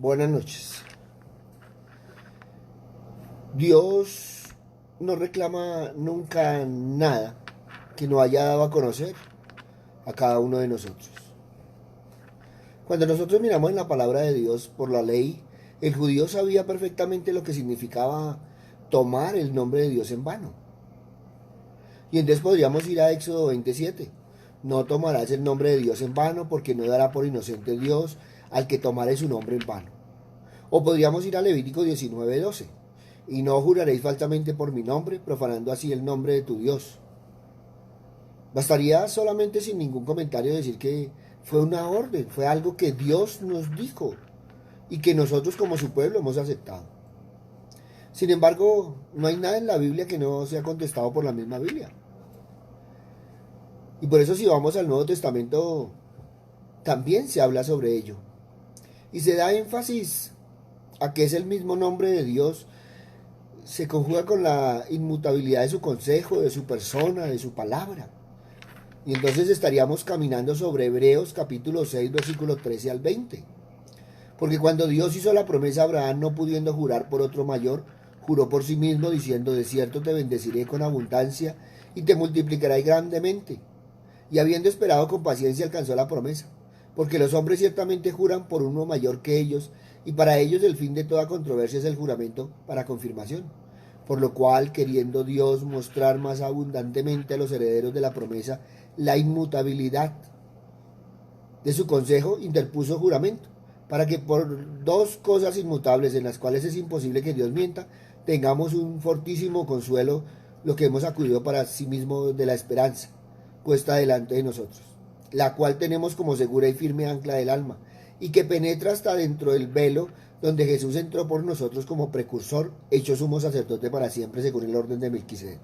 Buenas noches. Dios no reclama nunca nada que no haya dado a conocer a cada uno de nosotros. Cuando nosotros miramos en la palabra de Dios por la ley, el judío sabía perfectamente lo que significaba tomar el nombre de Dios en vano. Y entonces podríamos ir a Éxodo 27. No tomarás el nombre de Dios en vano, porque no dará por inocente Dios al que tomare su nombre en vano. O podríamos ir a Levítico 19:12. Y no juraréis falsamente por mi nombre, profanando así el nombre de tu Dios. Bastaría solamente sin ningún comentario decir que fue una orden, fue algo que Dios nos dijo y que nosotros como su pueblo hemos aceptado. Sin embargo, no hay nada en la Biblia que no sea contestado por la misma Biblia. Y por eso si vamos al Nuevo Testamento, también se habla sobre ello. Y se da énfasis a que es el mismo nombre de Dios, se conjuga con la inmutabilidad de su consejo, de su persona, de su palabra. Y entonces estaríamos caminando sobre Hebreos capítulo 6, versículo 13 al 20. Porque cuando Dios hizo la promesa a Abraham, no pudiendo jurar por otro mayor, juró por sí mismo, diciendo: de cierto te bendeciré con abundancia y te multiplicaré grandemente. Y habiendo esperado con paciencia, alcanzó la promesa. Porque los hombres ciertamente juran por uno mayor que ellos, y para ellos el fin de toda controversia es el juramento para confirmación. Por lo cual, queriendo Dios mostrar más abundantemente a los herederos de la promesa la inmutabilidad de su consejo, interpuso juramento, para que por dos cosas inmutables en las cuales es imposible que Dios mienta, tengamos un fortísimo consuelo, lo que hemos acudido para sí mismo de la esperanza puesta delante de nosotros, la cual tenemos como segura y firme ancla del alma, y que penetra hasta dentro del velo, donde Jesús entró por nosotros como precursor, hecho sumo sacerdote para siempre según el orden de Melquisedec.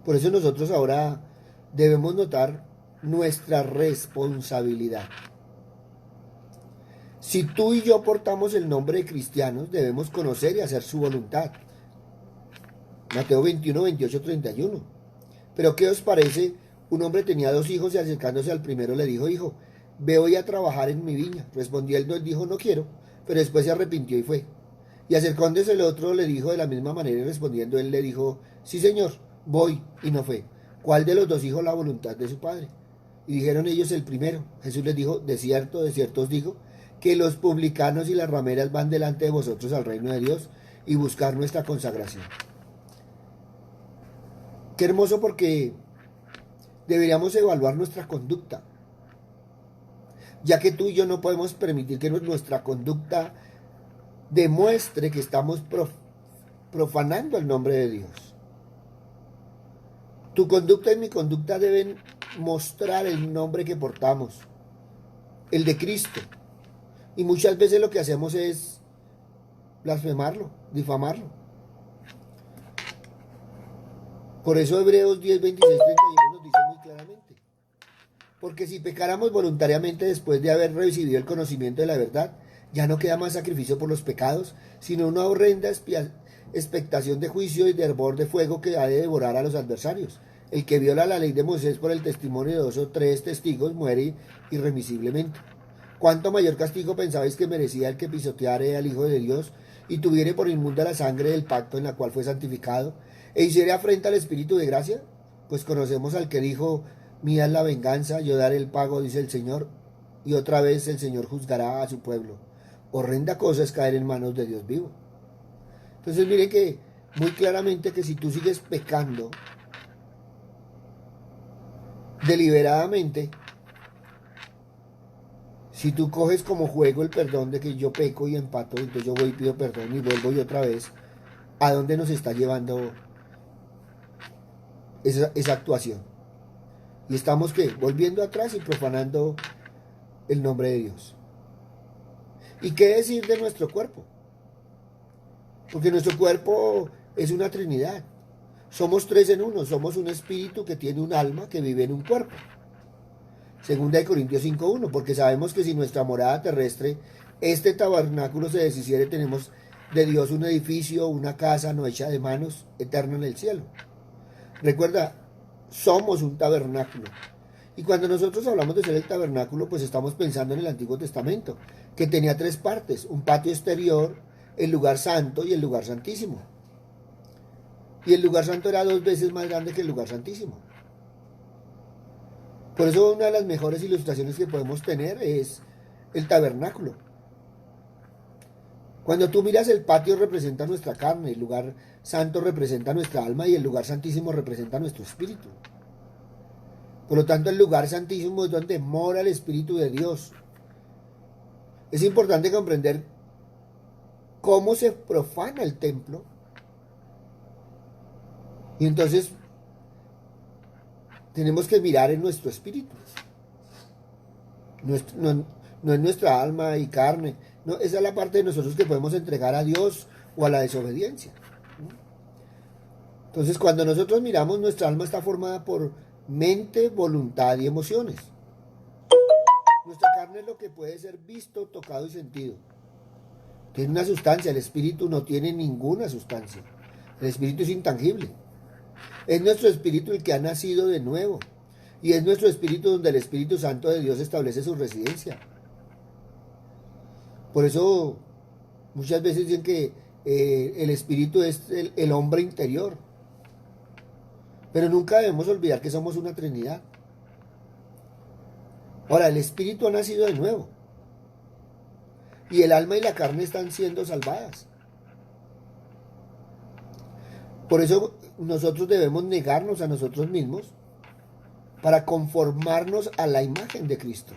Por eso nosotros ahora debemos notar nuestra responsabilidad. Si tú y yo portamos el nombre de cristianos, debemos conocer y hacer su voluntad. Mateo 21, 28, 31. Pero ¿qué os parece? Un hombre tenía dos hijos y acercándose al primero le dijo: hijo, ve hoy a trabajar en mi viña. Respondiendo él dijo: no quiero, pero después se arrepintió y fue. Y acercándose el otro le dijo de la misma manera, y respondiendo él le dijo: sí señor, voy, y no fue. ¿Cuál de los dos hijos la voluntad de su padre? Y dijeron ellos: el primero. Jesús les dijo: de cierto os digo, que los publicanos y las rameras van delante de vosotros al reino de Dios, y buscar nuestra consagración. Qué hermoso, porque deberíamos evaluar nuestra conducta, ya que tú y yo no podemos permitir que nuestra conducta demuestre que estamos profanando el nombre de Dios. Tu conducta y mi conducta deben mostrar el nombre que portamos, el de Cristo. Y muchas veces lo que hacemos es blasfemarlo, difamarlo. Por eso Hebreos 10, 26, 31 nos dice muy claramente: porque si pecáramos voluntariamente después de haber recibido el conocimiento de la verdad, ya no queda más sacrificio por los pecados, sino una horrenda expectación de juicio y de hervor de fuego que ha de devorar a los adversarios. El que viola la ley de Moisés por el testimonio de dos o tres testigos muere irremisiblemente. ¿Cuánto mayor castigo pensabais que merecía el que pisoteare al Hijo de Dios y tuviere por inmunda la sangre del pacto en la cual fue santificado, e hiciere afrenta al Espíritu de gracia? Pues conocemos al que dijo: mía es la venganza, yo daré el pago, dice el Señor. Y otra vez el Señor juzgará a su pueblo. Horrenda cosa es caer en manos de Dios vivo. Entonces miren que muy claramente que si tú sigues pecando deliberadamente, si tú coges como juego el perdón de que yo peco y empato, entonces yo voy y pido perdón y vuelvo y otra vez, ¿a dónde nos está llevando esa actuación? Y estamos ¿qué? Volviendo atrás y profanando el nombre de Dios. ¿Y qué decir de nuestro cuerpo? Porque nuestro cuerpo es una trinidad. Somos tres en uno. Somos un espíritu que tiene un alma que vive en un cuerpo. Segunda de Corintios 5:1. Porque sabemos que si nuestra morada terrestre, este tabernáculo, se deshiciere, tenemos de Dios un edificio, una casa no hecha de manos, eterna en el cielo. Recuerda, somos un tabernáculo. Y cuando nosotros hablamos de ser el tabernáculo, pues estamos pensando en el Antiguo Testamento, que tenía tres partes: un patio exterior, el lugar santo y el lugar santísimo. Y el lugar santo era 2 veces más grande que el lugar santísimo. Por eso una de las mejores ilustraciones que podemos tener es el tabernáculo. Cuando tú miras, el patio representa nuestra carne, el lugar santo representa nuestra alma y el lugar santísimo representa nuestro espíritu. Por lo tanto, el lugar santísimo es donde mora el Espíritu de Dios. Es importante comprender cómo se profana el templo. Y entonces tenemos que mirar en nuestro espíritu. No en nuestra alma y carne. No, esa es la parte de nosotros que podemos entregar a Dios o a la desobediencia. Entonces, cuando nosotros miramos, nuestra alma está formada por mente, voluntad y emociones. Nuestra carne es lo que puede ser visto, tocado y sentido. Tiene una sustancia, el espíritu no tiene ninguna sustancia. El espíritu es intangible. Es nuestro espíritu el que ha nacido de nuevo. Y es nuestro espíritu donde el Espíritu Santo de Dios establece su residencia. Por eso muchas veces dicen que el espíritu es el hombre interior. Pero nunca debemos olvidar que somos una Trinidad. Ahora, el espíritu ha nacido de nuevo. Y el alma y la carne están siendo salvadas. Por eso nosotros debemos negarnos a nosotros mismos para conformarnos a la imagen de Cristo.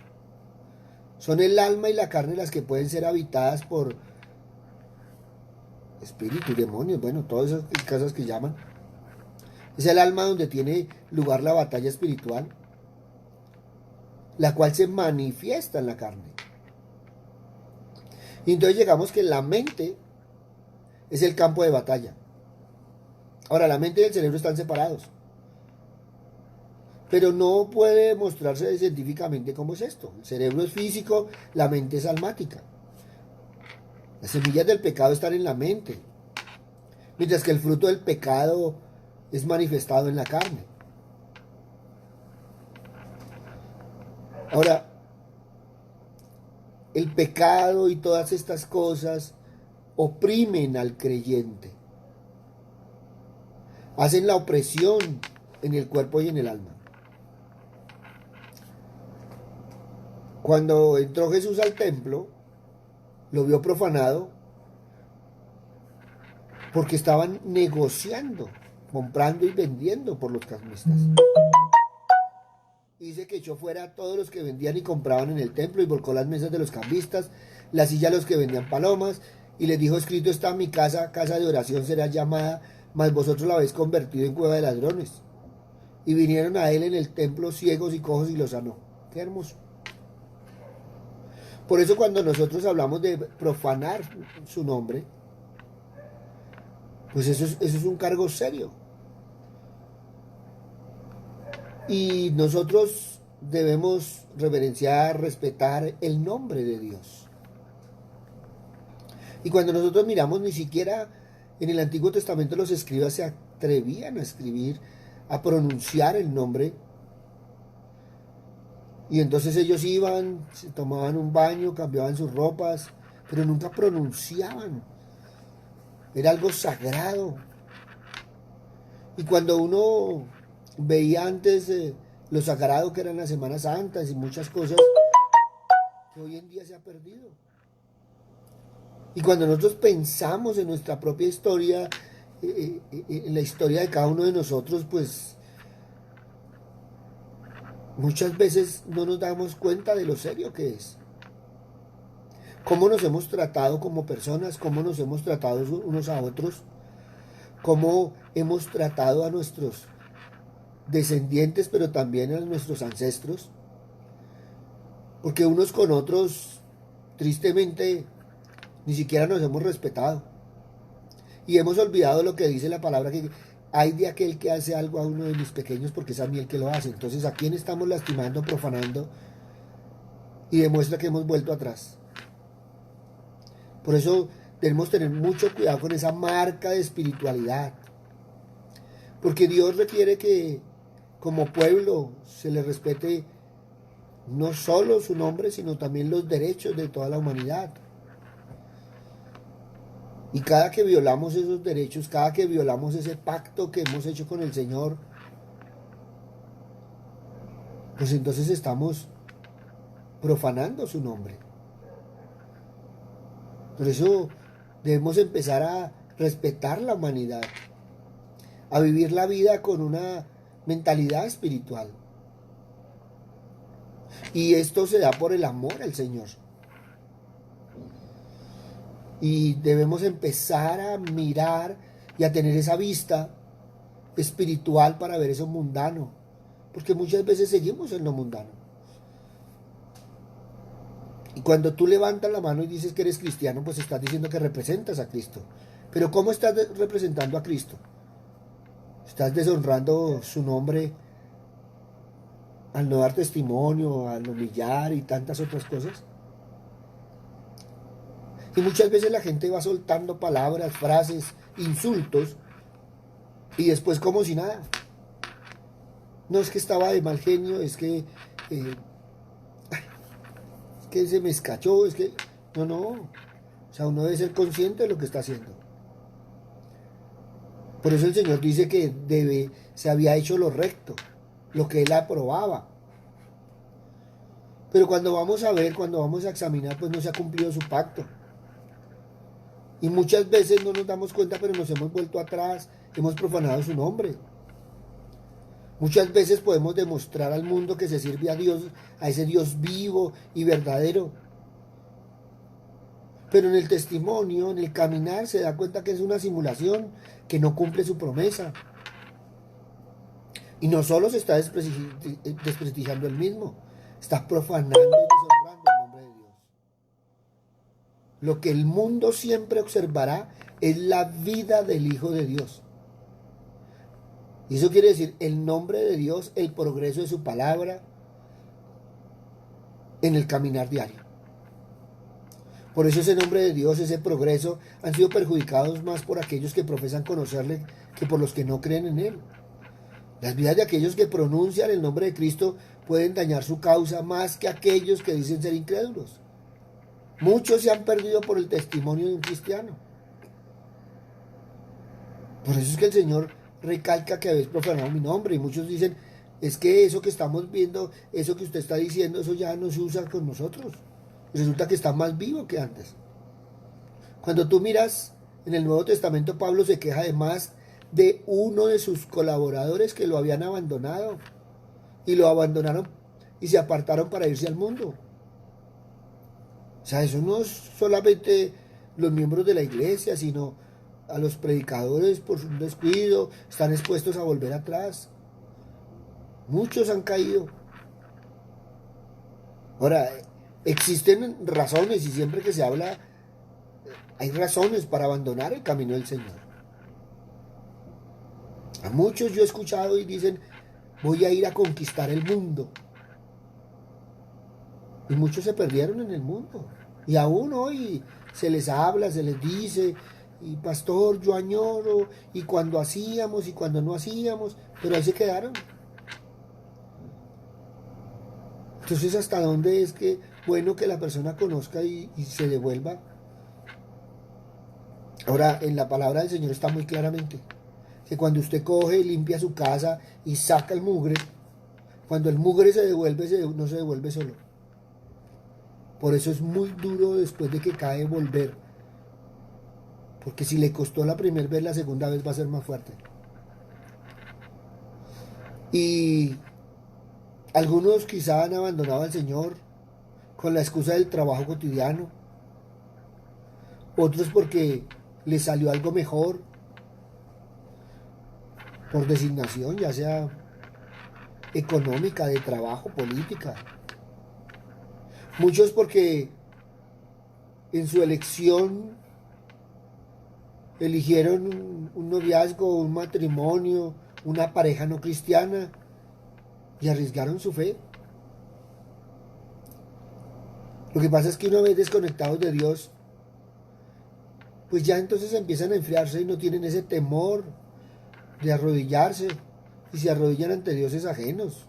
Son el alma y la carne las que pueden ser habitadas por espíritus, demonios, bueno, todas esas cosas que llaman. Es el alma donde tiene lugar la batalla espiritual, la cual se manifiesta en la carne. Y entonces llegamos que la mente es el campo de batalla. Ahora, la mente y el cerebro están separados. Pero no puede mostrarse científicamente cómo es esto. El cerebro es físico, la mente es almática. Las semillas del pecado están en la mente, mientras que el fruto del pecado es manifestado en la carne. Ahora, el pecado y todas estas cosas oprimen al creyente. Hacen la opresión en el cuerpo y en el alma. Cuando entró Jesús al templo, lo vio profanado porque estaban negociando, comprando y vendiendo por los cambistas. Dice que echó fuera a todos los que vendían y compraban en el templo y volcó las mesas de los cambistas, la silla a los que vendían palomas, y les dijo: escrito está: mi casa, casa de oración será llamada, mas vosotros la habéis convertido en cueva de ladrones. Y vinieron a él en el templo ciegos y cojos y los sanó. Qué hermoso. Por eso cuando nosotros hablamos de profanar su nombre, pues eso es un cargo serio. Y nosotros debemos reverenciar, respetar el nombre de Dios. Y cuando nosotros miramos, ni siquiera en el Antiguo Testamento los escribas se atrevían a escribir, a pronunciar el nombre. Y entonces ellos iban, se tomaban un baño, cambiaban sus ropas, pero nunca pronunciaban. Era algo sagrado. Y cuando uno veía antes lo sagrado que eran las Semanas Santas y muchas cosas que hoy en día se ha perdido. Y cuando nosotros pensamos en nuestra propia historia, en la historia de cada uno de nosotros, pues muchas veces no nos damos cuenta de lo serio que es. Cómo nos hemos tratado como personas, cómo nos hemos tratado unos a otros, cómo hemos tratado a nuestros descendientes, pero también a nuestros ancestros. Porque unos con otros, tristemente, ni siquiera nos hemos respetado. Y hemos olvidado lo que dice la palabra, que hay de aquel que hace algo a uno de mis pequeños, porque es a mí el que lo hace. Entonces, ¿a quién estamos lastimando, profanando? Y demuestra que hemos vuelto atrás. Por eso debemos tener mucho cuidado con esa marca de espiritualidad. Porque Dios requiere que como pueblo se le respete no solo su nombre, sino también los derechos de toda la humanidad. Y cada que violamos esos derechos, cada que violamos ese pacto que hemos hecho con el Señor, pues entonces estamos profanando su nombre. Por eso debemos empezar a respetar la humanidad, a vivir la vida con una mentalidad espiritual. Y esto se da por el amor al Señor. Y debemos empezar a mirar y a tener esa vista espiritual para ver eso mundano. Porque muchas veces seguimos en lo mundano. Y cuando tú levantas la mano y dices que eres cristiano, pues estás diciendo que representas a Cristo. Pero ¿cómo estás representando a Cristo? ¿Estás deshonrando su nombre al no dar testimonio, al humillar y tantas otras cosas? Y muchas veces la gente va soltando palabras, frases, insultos, y después como si nada. No es que estaba de mal genio, es que se me escachó, es que... No, no. O sea, uno debe ser consciente de lo que está haciendo. Por eso el Señor dice que se había hecho lo recto, lo que Él aprobaba. Pero cuando vamos a ver, cuando vamos a examinar, pues no se ha cumplido su pacto. Y muchas veces no nos damos cuenta, pero nos hemos vuelto atrás, hemos profanado su nombre. Muchas veces podemos demostrar al mundo que se sirve a Dios, a ese Dios vivo y verdadero. Pero en el testimonio, en el caminar, se da cuenta que es una simulación, que no cumple su promesa. Y no solo se está desprestigiando él mismo, está profanando y deshonrando el nombre de Dios. Lo que el mundo siempre observará es la vida del Hijo de Dios. Y eso quiere decir el nombre de Dios, el progreso de su palabra en el caminar diario. Por eso ese nombre de Dios, ese progreso, han sido perjudicados más por aquellos que profesan conocerle que por los que no creen en Él. Las vidas de aquellos que pronuncian el nombre de Cristo pueden dañar su causa más que aquellos que dicen ser incrédulos. Muchos se han perdido por el testimonio de un cristiano. Por eso es que el Señor recalca que habéis profanado mi nombre, y muchos dicen, es que eso que estamos viendo, eso que usted está diciendo, eso ya no se usa con nosotros. Y resulta que está más vivo que antes. Cuando tú miras en el Nuevo Testamento, Pablo se queja además de uno de sus colaboradores que lo habían abandonado, y lo abandonaron y se apartaron para irse al mundo. O sea, eso no es solamente los miembros de la iglesia, sino a los predicadores por su descuido, están expuestos a volver atrás. Muchos han caído. Ahora, existen razones, y siempre que se habla, hay razones para abandonar el camino del Señor. A muchos yo he escuchado y dicen, voy a ir a conquistar el mundo. Y muchos se perdieron en el mundo. Y aún hoy se les habla, se les dice, y pastor, yo añoro, y cuando hacíamos y cuando no hacíamos, pero ahí se quedaron. Entonces, ¿hasta dónde es que bueno que la persona conozca y se devuelva? Ahora, en la palabra del Señor está muy claramente que cuando usted coge y limpia su casa y saca el mugre, cuando el mugre se devuelve, no se devuelve solo. Por eso es muy duro después de que cae volver. Porque si le costó la primera vez, la segunda vez va a ser más fuerte. Y algunos quizá han abandonado al Señor con la excusa del trabajo cotidiano. Otros porque les salió algo mejor, por designación, ya sea económica, de trabajo, política. Muchos porque en su elección eligieron un noviazgo, un matrimonio, una pareja no cristiana y arriesgaron su fe. Lo que pasa es que una vez desconectados de Dios, pues ya entonces empiezan a enfriarse y no tienen ese temor de arrodillarse y se arrodillan ante dioses ajenos.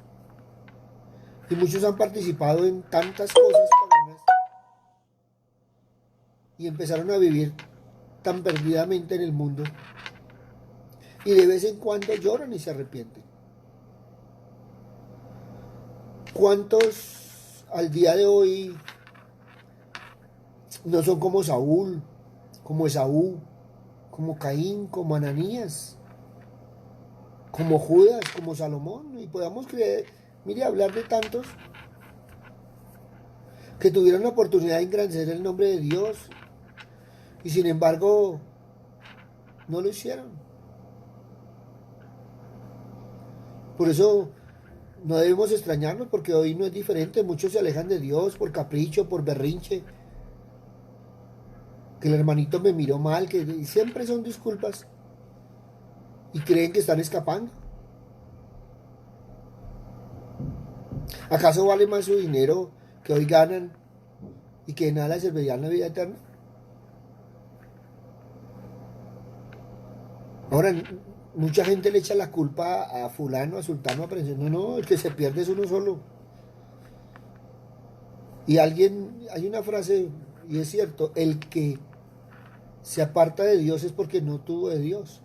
Y muchos han participado en tantas cosas paganas y empezaron a vivir tan perdidamente en el mundo y de vez en cuando lloran y se arrepienten. ¿Cuántos al día de hoy no son como Saúl, como Esaú, como Caín, como Ananías, como Judas, como Salomón? Y podamos creer, mire, hablar de tantos que tuvieron la oportunidad de engrandecer el nombre de Dios y sin embargo no lo hicieron. Por eso no debemos extrañarnos, porque hoy no es diferente. Muchos se alejan de Dios por capricho, por berrinche, que el hermanito me miró mal, que siempre son disculpas y creen que están escapando. ¿Acaso vale más su dinero que hoy ganan y que de nada les serviría en la vida eterna? Ahora, mucha gente le echa la culpa a fulano, a sultano, a presión. No, el que se pierde es uno solo. Y hay una frase, y es cierto, el que se aparta de Dios es porque no tuvo de Dios.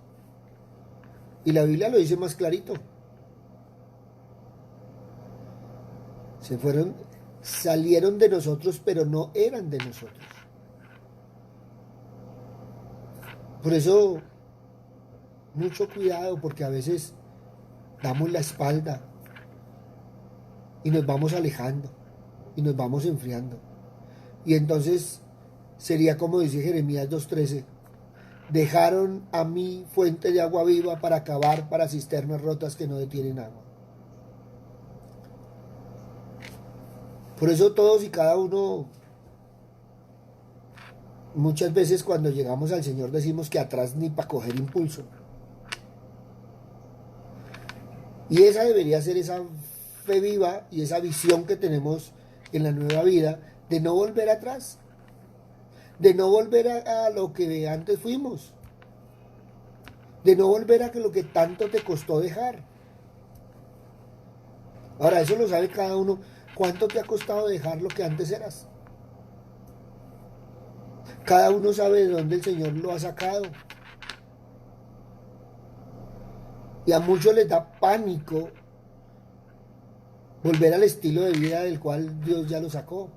Y la Biblia lo dice más clarito. Salieron de nosotros, pero no eran de nosotros. Por eso, mucho cuidado, porque a veces damos la espalda y nos vamos alejando y nos vamos enfriando. Y entonces sería como dice Jeremías 2:13: dejaron a mí fuente de agua viva para cavar para cisternas rotas que no detienen agua. Por eso todos y cada uno, muchas veces cuando llegamos al Señor decimos que atrás ni para coger impulso. Y esa debería ser esa fe viva y esa visión que tenemos en la nueva vida, de no volver atrás, de no volver a lo que antes fuimos, de no volver a lo que tanto te costó dejar. Ahora, eso lo sabe cada uno. ¿Cuánto te ha costado dejar lo que antes eras? Cada uno sabe de dónde el Señor lo ha sacado. Y a muchos les da pánico volver al estilo de vida del cual Dios ya lo sacó.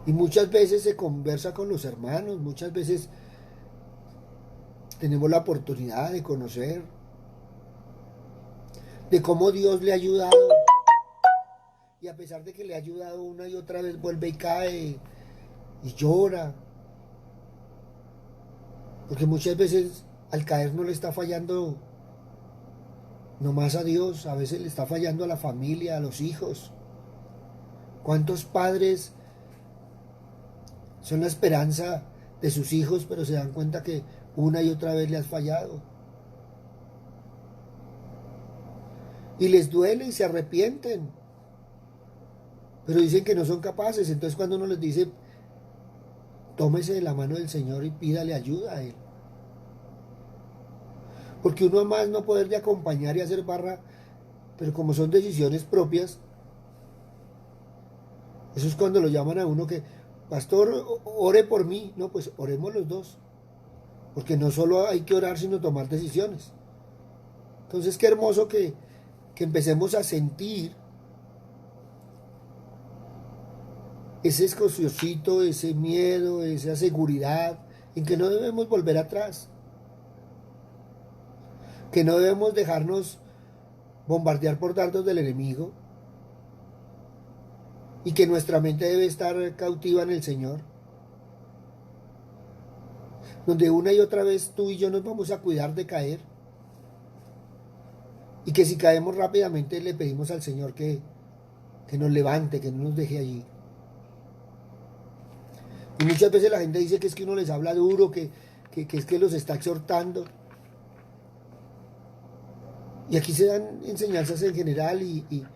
Y muchas veces se conversa con los hermanos, muchas veces tenemos la oportunidad de conocer de cómo Dios le ha ayudado. Y a pesar de que le ha ayudado una y otra vez, vuelve y cae y llora. Porque muchas veces al caer no le está fallando nomás a Dios, a veces le está fallando a la familia, a los hijos. ¿Cuántos padres son la esperanza de sus hijos, pero se dan cuenta que una y otra vez le has fallado? Y les duele y se arrepienten, pero dicen que no son capaces. Entonces cuando uno les dice, tómese de la mano del Señor y pídale ayuda a Él. Porque uno más no poder de acompañar y hacer barra, pero como son decisiones propias, eso es cuando lo llaman a uno que, pastor, ore por mí. No, pues oremos los dos, porque no solo hay que orar, sino tomar decisiones. Entonces qué hermoso que empecemos a sentir ese escociosito, ese miedo, esa seguridad en que no debemos volver atrás, que no debemos dejarnos bombardear por dardos del enemigo y que nuestra mente debe estar cautiva en el Señor, donde una y otra vez tú y yo nos vamos a cuidar de caer y que si caemos rápidamente le pedimos al Señor que nos levante, que no nos deje allí. Y muchas veces la gente dice que es que uno les habla duro, que es que los está exhortando. Y aquí se dan enseñanzas en general y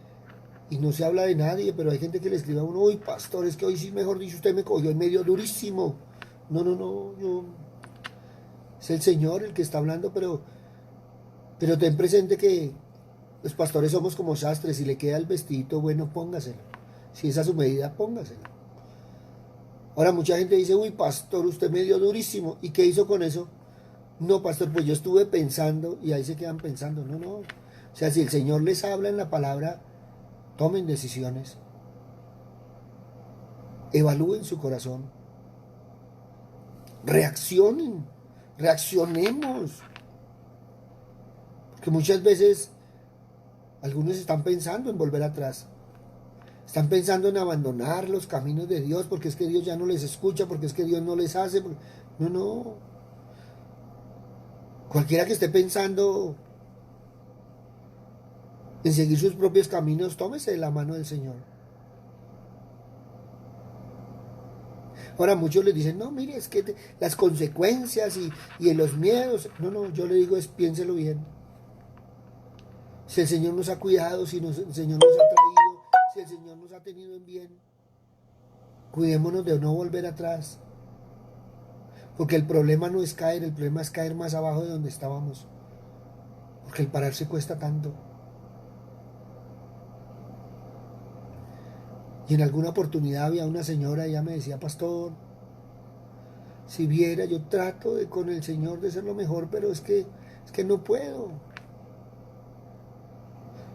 no se habla de nadie, pero hay gente que le escribe a uno, uy, pastor, es que hoy sí, mejor dicho, usted me cogió en medio durísimo. No, yo Es el Señor el que está hablando, pero ten presente que los pastores somos como sastres. Si le queda el vestidito bueno, póngaselo. Si es a su medida, póngaselo. Ahora mucha gente dice, uy, pastor, usted me dio durísimo. ¿Y qué hizo con eso? No, pastor, pues yo estuve pensando y ahí se quedan pensando. No, no. O sea, si el Señor les habla en la palabra, tomen decisiones. Evalúen su corazón. Reaccionen. Reaccionemos. Porque muchas veces algunos están pensando en volver atrás. Están pensando en abandonar los caminos de Dios porque es que Dios ya no les escucha, porque es que Dios no les hace. No, no. Cualquiera que esté pensando en seguir sus propios caminos, tómese de la mano del Señor. Ahora muchos les dicen, no, mire, es que las consecuencias y en los miedos. No, no, yo le digo es piénselo bien. Si el Señor nos ha cuidado, si el Señor nos ha traído, si el Señor nos ha tenido en bien, cuidémonos de no volver atrás. Porque el problema no es caer, el problema es caer más abajo de donde estábamos. Porque el pararse cuesta tanto. Y en alguna oportunidad había una señora, ella me decía, pastor, si viera, yo trato de con el Señor de ser lo mejor, pero es que no puedo.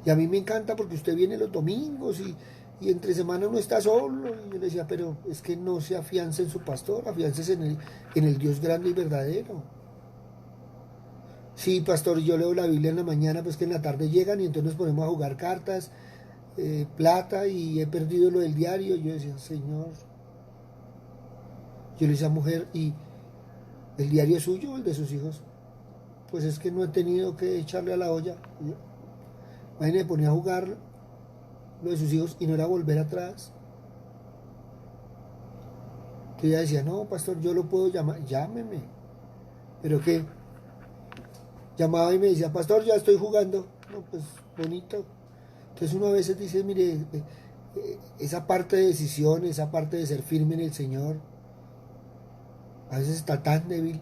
Y a mí me encanta porque usted viene los domingos y entre semana no está solo. Y yo le decía, pero es que no se afiance en su pastor, afiances en el Dios grande y verdadero. Sí, pastor, yo leo la Biblia en la mañana, pues que en la tarde llegan y entonces nos ponemos a jugar cartas, plata, y he perdido lo del diario. Yo decía, Señor, yo le decía, mujer, ¿y el diario es suyo o el de sus hijos? Pues es que no he tenido que echarle a la olla. Ahí me ponía a jugar lo de sus hijos y no era volver atrás. Entonces ella decía, no, pastor, yo lo puedo llamar, llámeme. ¿Pero qué? Llamaba y me decía, pastor, ya estoy jugando. No, pues bonito. Entonces uno a veces dice, mire, esa parte de decisión, esa parte de ser firme en el Señor, a veces está tan débil.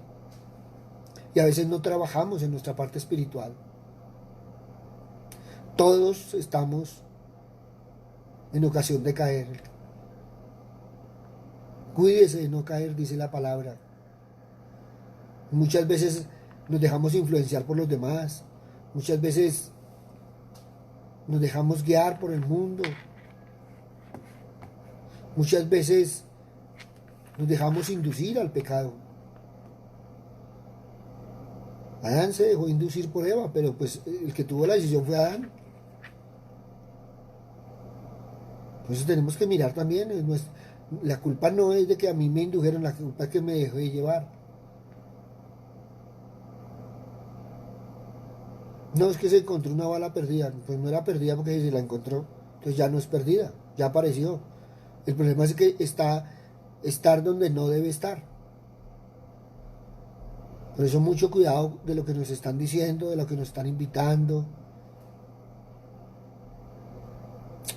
Y a veces no trabajamos en nuestra parte espiritual. Todos estamos en ocasión de caer. Cuídese de no caer, dice la palabra. Muchas veces nos dejamos influenciar por los demás. Muchas veces nos dejamos guiar por el mundo. Muchas veces nos dejamos inducir al pecado. Adán se dejó inducir por Eva, pero pues el que tuvo la decisión fue Adán. Por eso tenemos que mirar también. La culpa no es de que a mí me indujeron, la culpa es que me dejé llevar. No, es que se encontró una bala perdida. Pues no era perdida porque se la encontró. Entonces ya no es perdida, ya apareció. El problema es que estar donde no debe estar. Por eso mucho cuidado de lo que nos están diciendo, de lo que nos están invitando.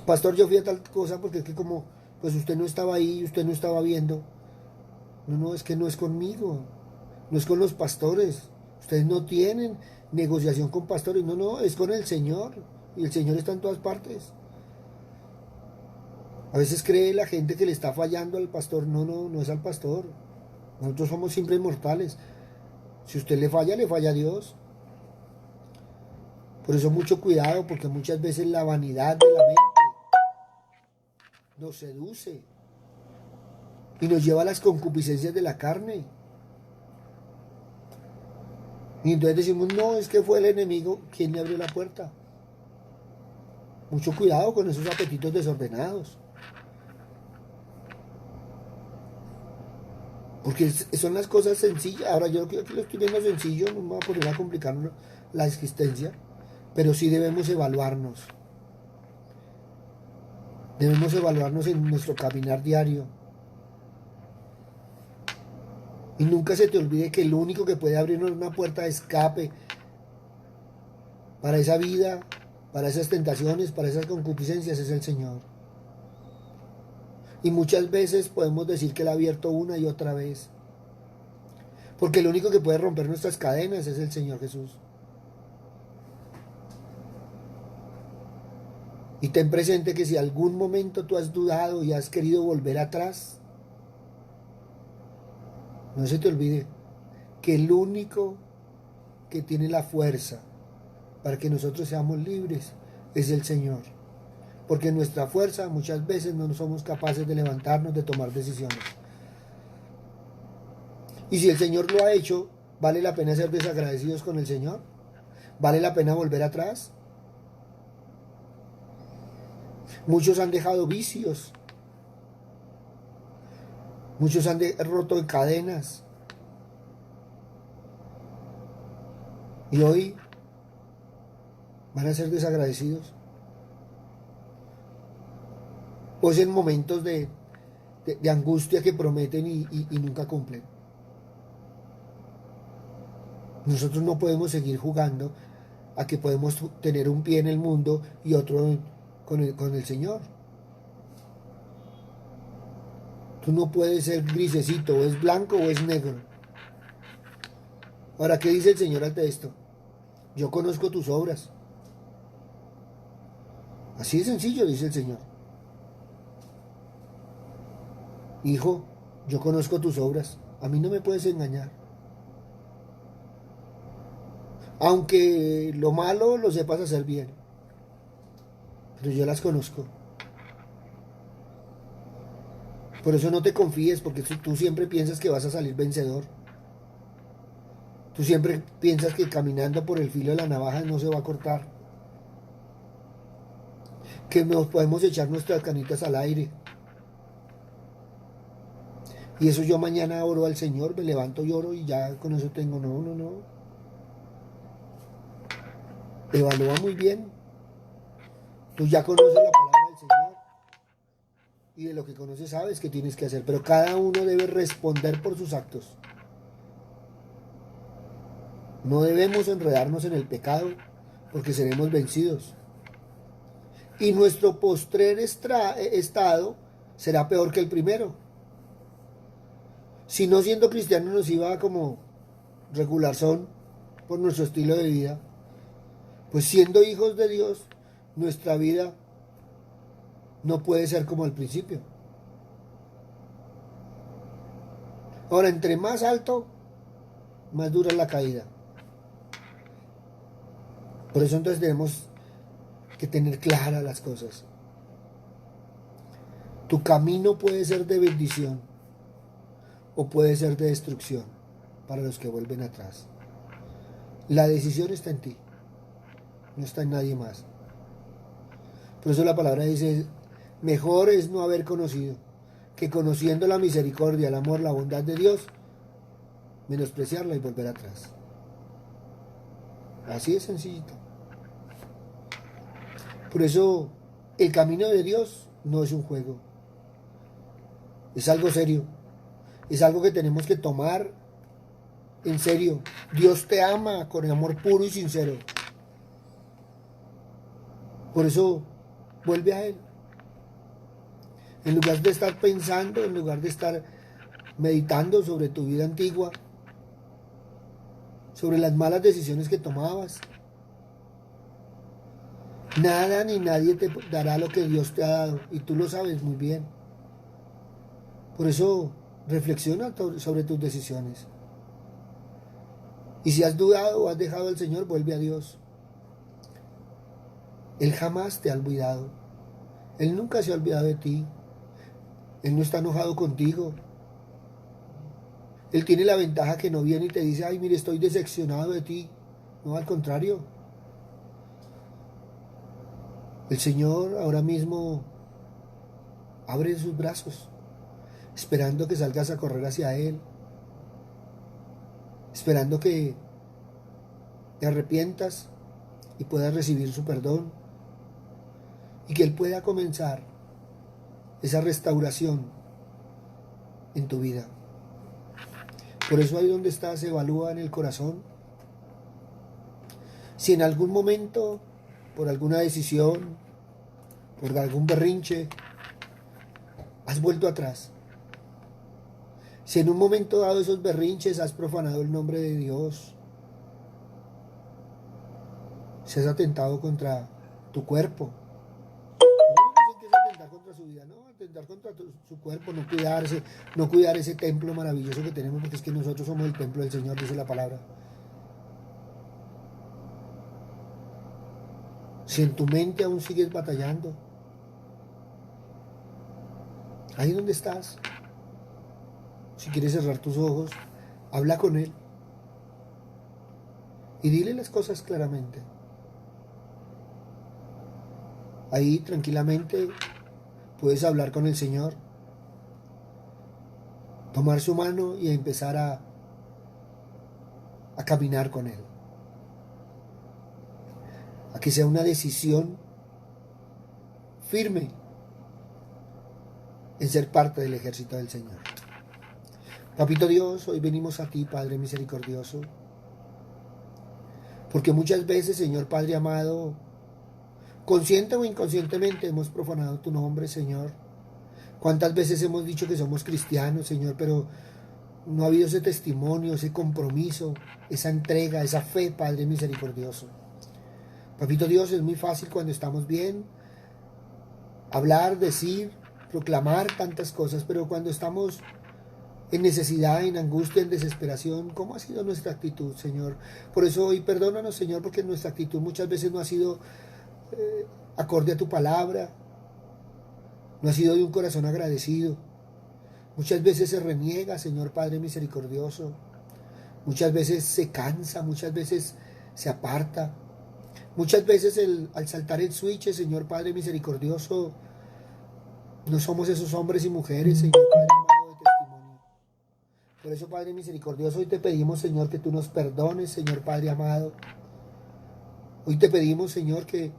Pastor, yo fui a tal cosa porque es que como pues usted no estaba ahí, usted no estaba viendo. No, no, es que no es conmigo, no es con los pastores. Ustedes no tienen negociación con pastores, no, no, es con el Señor. Y el Señor está en todas partes. A veces cree la gente que le está fallando al pastor. No, no, no es al pastor. Nosotros somos siempre inmortales. Si usted le falla a Dios. Por eso mucho cuidado, porque muchas veces la vanidad de la mente nos seduce y nos lleva a las concupiscencias de la carne. Y entonces decimos, no, es que fue el enemigo quien le abrió la puerta. Mucho cuidado con esos apetitos desordenados. Porque son las cosas sencillas. Ahora yo creo que lo estoy viendo sencillo, no me voy a poner a complicar la existencia. Pero sí debemos evaluarnos. Debemos evaluarnos en nuestro caminar diario. Y nunca se te olvide que el único que puede abrirnos una puerta de escape para esa vida, para esas tentaciones, para esas concupiscencias es el Señor. Y muchas veces podemos decir que Él ha abierto una y otra vez. Porque el único que puede romper nuestras cadenas es el Señor Jesús. Y ten presente que si algún momento tú has dudado y has querido volver atrás, no se te olvide que el único que tiene la fuerza para que nosotros seamos libres es el Señor. Porque en nuestra fuerza muchas veces no somos capaces de levantarnos, de tomar decisiones. Y si el Señor lo ha hecho, ¿vale la pena ser desagradecidos con el Señor? ¿Vale la pena volver atrás? Muchos han dejado vicios. Muchos han roto en cadenas. Y hoy van a ser desagradecidos. O es en momentos de angustia que prometen y nunca cumplen. Nosotros no podemos seguir jugando a que podemos tener un pie en el mundo y otro con el Señor. Tú no puedes ser grisecito, o es blanco o es negro. Ahora, ¿qué dice el Señor ante esto? Yo conozco tus obras. Así de sencillo, dice el Señor. Hijo, yo conozco tus obras. A mí no me puedes engañar. Aunque lo malo lo sepas hacer bien. Pero yo las conozco. Por eso no te confíes, porque tú siempre piensas que vas a salir vencedor. Tú siempre piensas que caminando por el filo de la navaja no se va a cortar. Que nos podemos echar nuestras canitas al aire. Y eso yo mañana oro al Señor, me levanto y oro y ya con eso tengo. No, no, no. Evalúa muy bien. Tú ya conoces la palabra del Señor. Y de lo que conoces sabes que tienes que hacer. Pero cada uno debe responder por sus actos. No debemos enredarnos en el pecado porque seremos vencidos. Y nuestro postrer estado será peor que el primero. Si no siendo cristiano nos iba como regular son por nuestro estilo de vida, pues siendo hijos de Dios, nuestra vida no puede ser como al principio. Ahora, entre más alto, más dura es la caída. Por eso entonces tenemos que tener claras las cosas. Tu camino puede ser de bendición o puede ser de destrucción para los que vuelven atrás. La decisión está en ti, no está en nadie más. Por eso la palabra dice, mejor es no haber conocido, que conociendo la misericordia, el amor, la bondad de Dios, menospreciarla y volver atrás. Así es sencillito. Por eso el camino de Dios no es un juego. Es algo serio. Es algo que tenemos que tomar en serio. Dios te ama con amor puro y sincero. Por eso vuelve a Él. En lugar de estar pensando, en lugar de estar meditando sobre tu vida antigua, sobre las malas decisiones que tomabas. Nada ni nadie te dará lo que Dios te ha dado y tú lo sabes muy bien. Por eso reflexiona sobre tus decisiones. Y si has dudado o has dejado al Señor, vuelve a Dios. Él jamás te ha olvidado. Él nunca se ha olvidado de ti. Él no está enojado contigo. Él tiene la ventaja que no viene y te dice, ay, mire, estoy decepcionado de ti. No, al contrario. El Señor ahora mismo abre sus brazos, esperando que salgas a correr hacia Él, esperando que te arrepientas y puedas recibir su perdón y que Él pueda comenzar esa restauración en tu vida. Por eso ahí donde estás, evalúa en el corazón si en algún momento, por alguna decisión, por algún berrinche, has vuelto atrás. Si en un momento dado esos berrinches has profanado el nombre de Dios, si has atentado contra tu cuerpo, no dicen que es atentar contra su vida, no, atentar contra su cuerpo, no cuidarse, no cuidar ese templo maravilloso que tenemos, porque es que nosotros somos el templo del Señor, dice la palabra. Si en tu mente aún sigues batallando, ahí donde estás, si quieres cerrar tus ojos, habla con Él y dile las cosas claramente. Ahí tranquilamente puedes hablar con el Señor, tomar su mano y empezar a caminar con Él. A que sea una decisión firme en ser parte del ejército del Señor. Papito Dios, hoy venimos a ti, Padre misericordioso, porque muchas veces, Señor Padre amado, consciente o inconscientemente hemos profanado tu nombre, Señor. ¿Cuántas veces hemos dicho que somos cristianos, Señor, pero no ha habido ese testimonio, ese compromiso, esa entrega, esa fe, Padre misericordioso? Papito Dios, es muy fácil cuando estamos bien hablar, decir, proclamar tantas cosas, pero cuando estamos en necesidad, en angustia, en desesperación, ¿cómo ha sido nuestra actitud, Señor? Por eso hoy perdónanos, Señor, porque nuestra actitud muchas veces no ha sido acorde a tu palabra, no ha sido de un corazón agradecido. Muchas veces se reniega, Señor Padre misericordioso. Muchas veces se cansa, muchas veces se aparta. Muchas veces al saltar el switch, Señor Padre misericordioso, no somos esos hombres y mujeres, Señor Padre amado, de testimonio. Por eso, Padre misericordioso, hoy te pedimos, Señor, que tú nos perdones, Señor Padre amado. Hoy te pedimos, Señor, que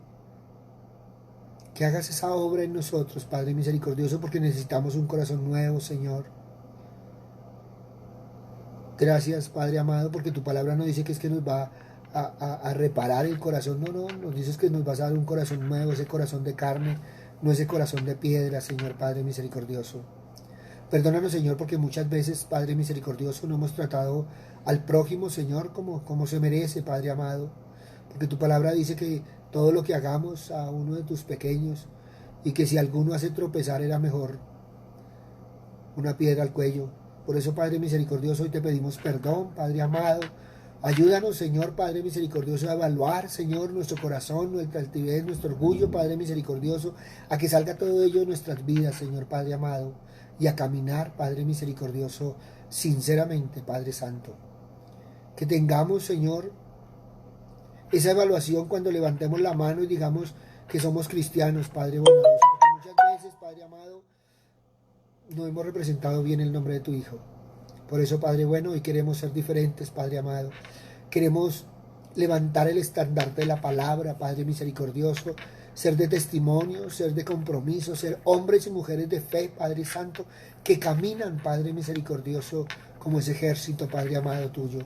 hagas esa obra en nosotros, Padre misericordioso, porque necesitamos un corazón nuevo, Señor. Gracias, Padre amado, porque tu palabra no dice que es que nos va a reparar el corazón. No, no, nos dices que nos vas a dar un corazón nuevo, ese corazón de carne, no ese corazón de piedra, Señor Padre misericordioso. Perdónanos, Señor, porque muchas veces, Padre misericordioso, no hemos tratado al prójimo, Señor, como se merece, Padre amado. Porque tu palabra dice que todo lo que hagamos a uno de tus pequeños, y que si alguno hace tropezar era mejor una piedra al cuello. Por eso, Padre misericordioso, hoy te pedimos perdón, Padre amado. Ayúdanos, Señor Padre misericordioso, a evaluar, Señor, nuestro corazón, nuestra altivez, nuestro orgullo, Padre misericordioso, a que salga todo ello de nuestras vidas, Señor Padre amado, y a caminar, Padre misericordioso, sinceramente, Padre Santo. Que tengamos, Señor, esa evaluación cuando levantemos la mano y digamos que somos cristianos, Padre bondadoso, porque muchas veces, Padre amado, no hemos representado bien el nombre de tu Hijo. Por eso, Padre bueno, hoy queremos ser diferentes, Padre amado. Queremos levantar el estandarte de la palabra, Padre misericordioso, ser de testimonio, ser de compromiso, ser hombres y mujeres de fe, Padre Santo, que caminan, Padre misericordioso, como ese ejército, Padre amado tuyo.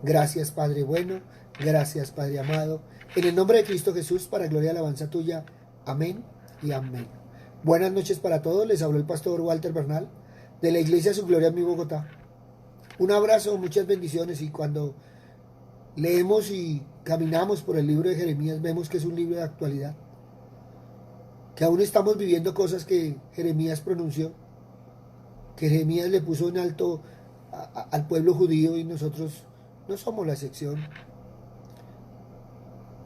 Gracias, Padre bueno, gracias, Padre amado. En el nombre de Cristo Jesús, para gloria y alabanza tuya. Amén y amén. Buenas noches para todos, les habló el pastor Walter Bernal, de la Iglesia Su Gloria en mi Bogotá. Un abrazo, muchas bendiciones, y cuando leemos y caminamos por el libro de Jeremías vemos que es un libro de actualidad, que aún estamos viviendo cosas que Jeremías pronunció, que Jeremías le puso en alto al pueblo judío, y nosotros no somos la excepción.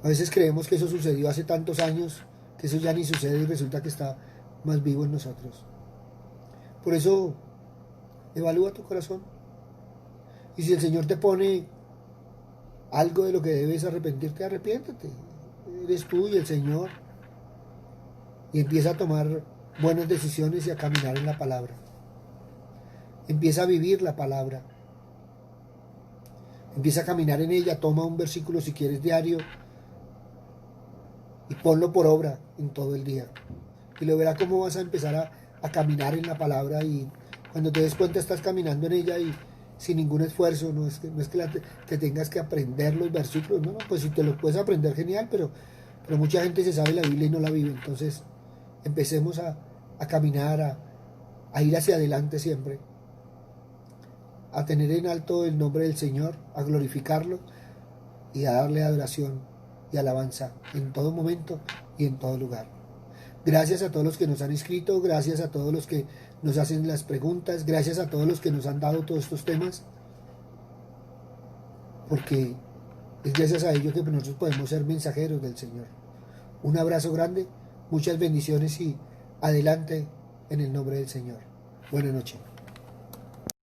A veces creemos que eso sucedió hace tantos años, que eso ya ni sucede, y resulta que está más vivo en nosotros. Por eso, evalúa tu corazón. Y si el Señor te pone algo de lo que debes arrepentirte, arrepiéntate. Eres tú y el Señor. Y empieza a tomar buenas decisiones y a caminar en la palabra. Empieza a vivir la palabra. Empieza a caminar en ella. Toma un versículo, si quieres, diario, y ponlo por obra en todo el día. Y lo verás cómo vas a empezar a caminar en la palabra, y cuando te des cuenta estás caminando en ella y sin ningún esfuerzo. No es que te tengas que aprender los versículos, no, pues si te los puedes aprender, genial, pero mucha gente se sabe la Biblia y no la vive. Entonces empecemos a caminar, a ir hacia adelante siempre. a tener en alto el nombre del Señor, a glorificarlo y a darle adoración y alabanza en todo momento y en todo lugar. Gracias a todos los que nos han escrito, gracias a todos los que nos hacen las preguntas, gracias a todos los que nos han dado todos estos temas, porque es gracias a ello que nosotros podemos ser mensajeros del Señor. Un abrazo grande, muchas bendiciones y adelante en el nombre del Señor. Buenas noches.